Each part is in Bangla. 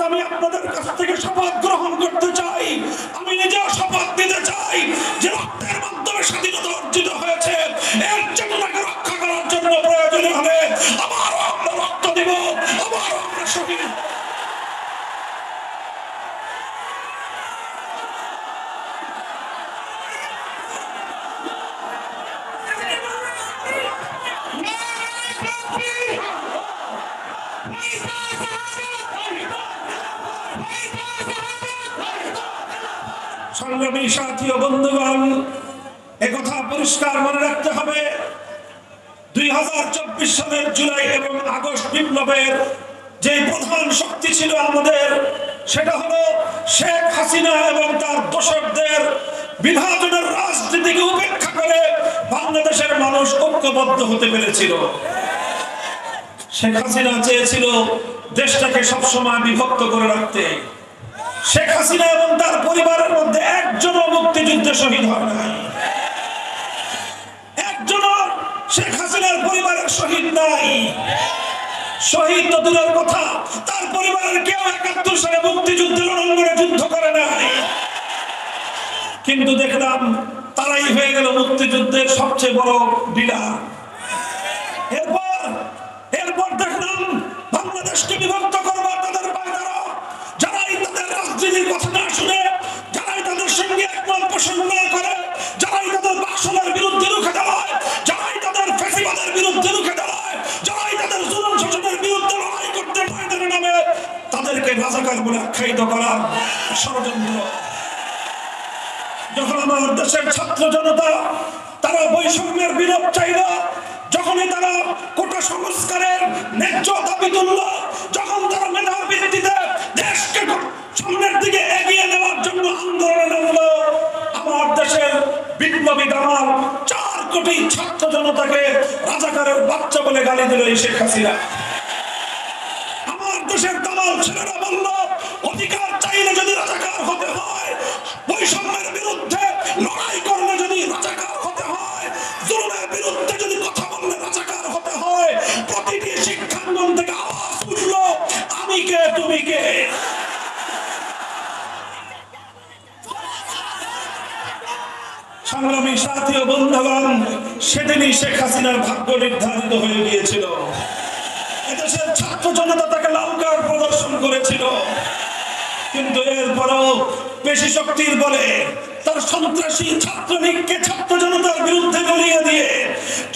আমি আপনাদের কাছ থেকে শপথ গ্রহণ করতে চাই, আমি নিজেও শপথ নিতে চাই যে রক্তের মাধ্যমে স্বাধীনতা অর্জিত হয়েছে, এর চেতনাকে রক্ষা করার জন্য প্রয়োজন হলে আবারও আমরা রক্ত দিব, আবারও আমরা শহীদ। সংগ্রামী সাথী ও বন্ধুগণ, একথা পরিষ্কার মনে রাখতে হবে, 2024 সালের জুলাই এবং আগস্ট বিপ্লবের যে প্রধান শক্তি ছিল আমাদের, সেটা হলো শেখ হাসিনা এবং তার দোসরদের বিভাজনের রাজনীতিকে উপেক্ষা করে বাংলাদেশের মানুষ ঐক্যবদ্ধ হতে পেরেছিল। শেখ হাসিনা চেয়েছিল দেশটাকে সবসময় বিভক্ত করে রাখতে। শেখ হাসিনা এবং তার পরিবারের মধ্যে একজনও মুক্তিযুদ্ধে শহীদ হয় নাই, একজনও শেখ হাসিনার পরিবারের শহীদ নাই। শহীদ তো দূরের কথা, তার পরিবারের কেউ ৭১ সালে মুক্তিযুদ্ধের রণাঙ্গনে যুদ্ধ করে নাই। কিন্তু দেখলাম তারাই হয়ে গেল মুক্তিযুদ্ধের সবচেয়ে বড় ডিলার। এরপর দেখলাম বাংলাদেশকে বিভক্ত করবার তাদের পায়তারা, যারাই তাদের রাজনীতির কথা না শুনে, যারাই তাদের সঙ্গে একমত পোষণ না করে, যারাই তাদের বাসনের বিরুদ্ধে রুখে দাঁড়ায়, যারাই তাদের ফ্যাসিবাদের বিরুদ্ধে রুখে দাঁড়ায়, যারাই তাদের জুলুম শোষণের বিরুদ্ধে লড়াই করতে ময়দানে নামে, তাদেরকে রাজাকার বলে আখ্যায়িত করার ষড়যন্ত্র। যখন আমার দেশের ছাত্র জনতা তারা বৈষম্যের বিলোপ চাইল, যখনই তারা কোটা সংস্কারের ন্যায্য দাবি তুলল, যখন তারা মেধার ভিত্তিতে দেশকে সামনের দিকে এগিয়ে নেওয়ার জন্য আন্দোলনে নামল, আমার দেশের বিপ্লবী দামাল 4 কোটি ছাত্র জনতাকে রাজাকারের বাচ্চা বলে গালি দিল এই শেখ হাসিনা। আমার দেশের দামাল ছেলেরা বলল, অধিকার চাইলে যদি রাজাকার হতে হয়, বৈষম্যের বিরুদ্ধে লড়াই করলে যদি রাজাকার হতে হয়, জুলুমের বিরুদ্ধে যদি কথা বললে রাজাকার হতে হয়, প্রতিটি শিক্ষাঙ্গন থেকে আওয়াজ উঠল, আমি কে তুমি কে। সংগ্রামী সাথী ও বন্ধুগণ, সেদিনই শেখ হাসিনার ভাগ্য নির্ধারিত হয়ে গিয়েছিল। এদেশের ছাত্র জনতা তাকে লাল কার্ড প্রদর্শন করেছিল, কিন্তু এরপরও পেশি শক্তির বলে তার সন্ত্রাসী ছাত্রলীগকে ছাত্র জনতার বিরুদ্ধে গলিয়ে দিয়ে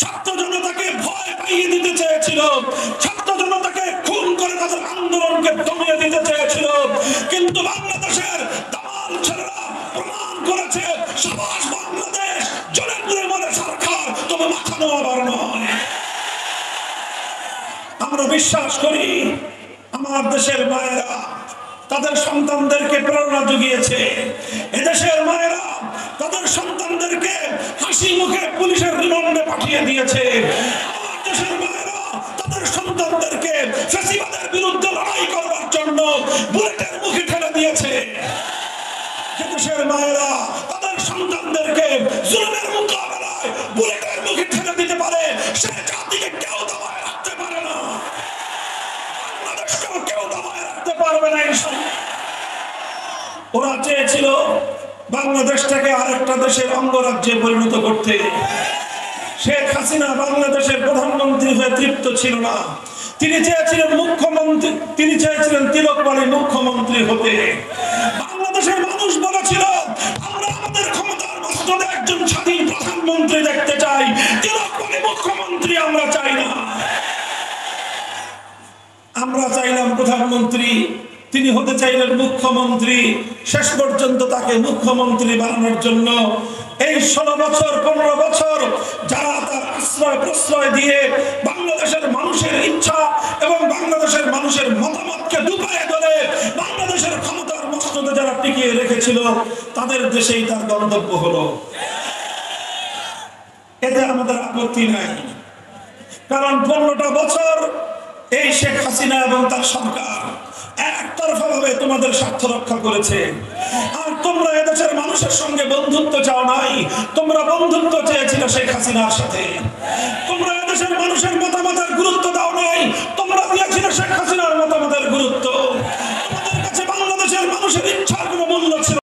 ছাত্র জনতাকে ভয় পাইয়ে দিতে চেয়েছিল, ছাত্র জনতাকে খুন করে তাদের আন্দোলনকে দমিয়ে দিতে চেয়েছিল। কিন্তু বাংলাদেশের দামাল ছেলেরা প্রমাণ করেছে, সাবাস বাংলাদেশ, জলে পুরে মনে সরকার, তবে মাথা নোয়াবার নয়। আমরা বিশ্বাস করি আমার দেশের মায়েরা তাদের সন্তানদেরকে প্রেরণা জুগিয়েছে, এদেশের মায়েরা তাদের সন্তানদেরকে হাসি মুখে পুলিশের রিমান্ডে পাঠিয়ে দিয়েছে, আমার দেশের মায়েরা তাদের সন্তানদেরকে ফ্যাসিবাদের বিরুদ্ধে লড়াই করবার জন্য বুলেটের মুখে ঠেলে দিয়েছে। দেশের মায়েরা তাদের সন্তানদেরকে জুলুমের মোকাবেলায় বুলেটের মুখে ঠেলে দিতে পারে, সে জাতিকে কেউ দমায় রাখতে পারে না, বাংলাদেশকেও কেউ দমায় রাখতে পারবে না। ওরা চেয়েছিল বাংলাদেশটাকে আরেকটা দেশের অঙ্গরাজ্যে পরিণত করতে। শেখ হাসিনা বাংলাদেশের প্রধানমন্ত্রী হয়ে তৃপ্ত ছিল না, তিনি চেয়েছিলেন মুখ্যমন্ত্রী, তিনি চেয়েছিলেন তিলকমালী মুখ্যমন্ত্রী হতে। বাংলাদেশের মানুষ বলেছিল, আমরা আমাদের ক্ষমতার মস্তদে একজন স্বাধীন প্রধানমন্ত্রী দেখতে চাই, তিলকমালী মুখ্যমন্ত্রী আমরা চাই না। আমরা চাইলাম প্রধানমন্ত্রী, তিনি হতে চাইলেন মুখ্যমন্ত্রী। শেষ পর্যন্ত তাকে মুখ্যমন্ত্রী বানানোর জন্য এই 16 বছর 15 বছর যারা তার আশ্রয় প্রশ্রয় দিয়ে বাংলাদেশের মানুষের ইচ্ছা এবং বাংলাদেশের মানুষের মতামতকে ডুবায়ে ধরে বাংলাদেশের ক্ষমতার মস্তদে যারা টিকিয়ে রেখেছিল, তাদের দেশেই তার গন্তব্য হলো। এতে আমাদের আপত্তি নাই, কারণ 15টা বছর এই শেখ হাসিনা এবং তার সরকার একতরফা ভাবে তোমাদের স্বার্থ রক্ষা করেছে। আর তোমরা এদেশের মানুষের সঙ্গে বন্ধুত্ব চাও নাই, তোমরা বন্ধুত্ব চেয়েছিল শেখ হাসিনার সাথে। তোমরা এদেশের মানুষের মতামতের গুরুত্ব দাও নাই, তোমরা দিয়েছিলে শেখ হাসিনার মতামতের গুরুত্ব।